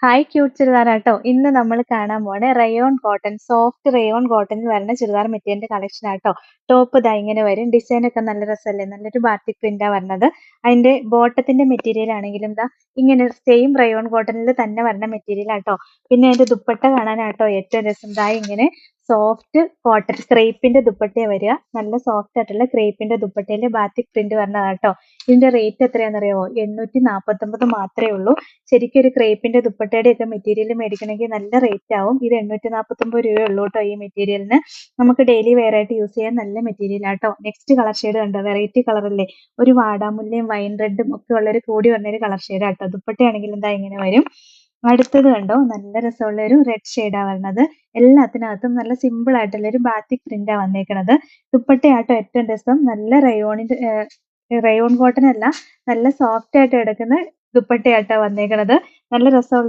Hi cute ചുരിദാറാട്ടോ. ഇന്ന് നമ്മൾ കാണാൻ പോണെ റയോൺ കോട്ടൺ, സോഫ്റ്റ് റയോൺ കോട്ടണിൽ വരുന്ന ചുരിദാർ മെറ്റീരിയലിന്റെ കളക്ഷൻ ആട്ടോ. ടോപ്പ് ദാ ഇങ്ങനെ വരും. ഡിസൈൻ ഒക്കെ നല്ല രസമല്ലേ? നല്ലൊരു ബാത്തിക് പ്രിന്റാ വരുന്നത്. അതിന്റെ ബോട്ടത്തിന്റെ മെറ്റീരിയൽ ആണെങ്കിലും ദാ ഇങ്ങനെ സെയിം റയോൺ കോട്ടണിൽ തന്നെ വരുന്ന മെറ്റീരിയൽ ആട്ടോ. പിന്നെ അതിന്റെ ദുപ്പട്ട കാണാനാട്ടോ ഏറ്റവും രസം. ദാ ഇങ്ങനെ സോഫ്റ്റ് കോട്ടൺ ക്രേപ്പിന്റെ ദുപ്പട്ടയാ വരിക. നല്ല സോഫ്റ്റ് ആയിട്ടുള്ള ക്രേപ്പിന്റെ ദുപ്പട്ടയിൽ ബാത്തിക് പ്രിന്റ് വരുന്നതാട്ടോ. ഇതിന്റെ റേറ്റ് എത്രയാണെന്നറിയാമോ? 849 മാത്രമേ ഉള്ളൂ. ശരിക്കും ഒരു ക്രേപ്പിന്റെ ദുപ്പട്ടയുടെ ഒക്കെ മെറ്റീരിയൽ മേടിക്കണമെങ്കിൽ നല്ല റേറ്റ് ആവും. ഇത് 849 രൂപയേ ഉള്ളൂ കേട്ടോ ഈ മെറ്റീരിയലിന്. നമുക്ക് ഡെയിലി വെയർ ആയിട്ട് യൂസ് ചെയ്യാൻ നല്ല മെറ്റീരിയൽ ആട്ടോ. നെക്സ്റ്റ് കളർ ഷെയ്ഡ് കണ്ടോ? വെറൈറ്റി കളർ അല്ലേ? ഒരു വാടാമുല്ലയും വൈൻ റെഡും ഒക്കെ ഉള്ളൊരു കൂടി വരുന്നൊരു കളർ ഷെയ്ഡ് ആട്ടോ. ദുപ്പട്ടയാണെങ്കിൽ എന്താ ഇങ്ങനെ വരും. അടുത്തത് കണ്ടോ? നല്ല രസമുള്ള ഒരു റെഡ് ഷെയ്ഡാ വരുന്നത്. എല്ലാത്തിനകത്തും നല്ല സിമ്പിൾ ആയിട്ടുള്ള ഒരു ബാത്തിക് പ്രിന്റാ വന്നേക്കണത്. ദുപ്പട്ടയാട്ടോ ഏറ്റവും രസം. നല്ല റയോൺ കോട്ടൺ അല്ല, നല്ല സോഫ്റ്റ് ആയിട്ട് കിടക്കുന്ന ദുപ്പട്ടയാട്ടോ വന്നേക്കണത്. നല്ല രസമുള്ള